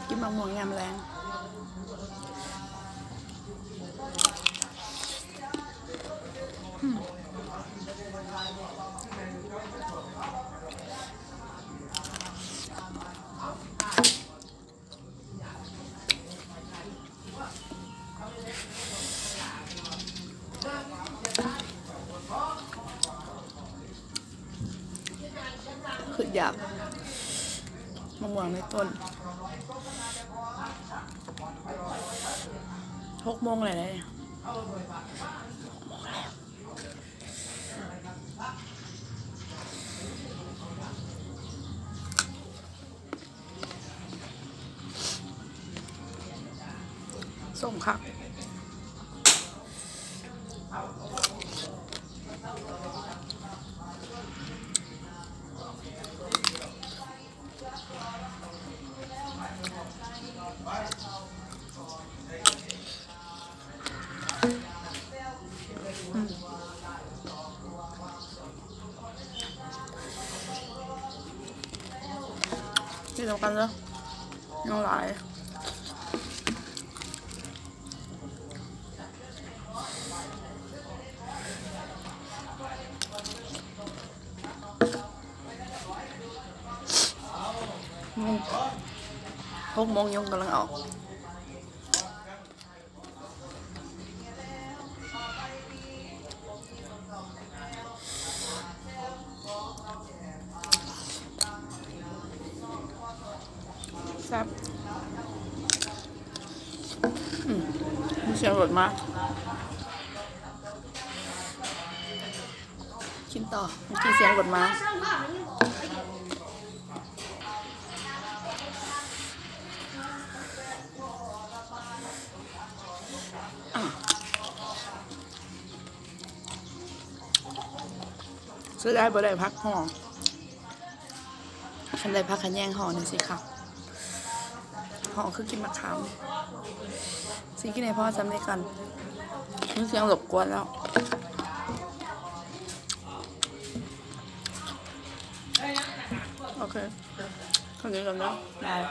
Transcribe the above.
กินมะม่วงยามแรงคืออยากมะม่วงในต้น6 โมงเลยนะเนี่ยส่งค่ะที่สำคัญเลยยังหลาย6 โมงยุงกำลังออกแซ่บมีเสียงรถมากินต่อเมื่อกี้เสียงรถมาซื้อได้บ่ได้พักห่อฉันได้พักขะแยงห่อหนึ่งสิค่ะห่อคือกินมะขามสิกินให้พ่อจำได้กันมีเสียงรบกวนแล้วโอเคคนนี้ก่อนนะบาย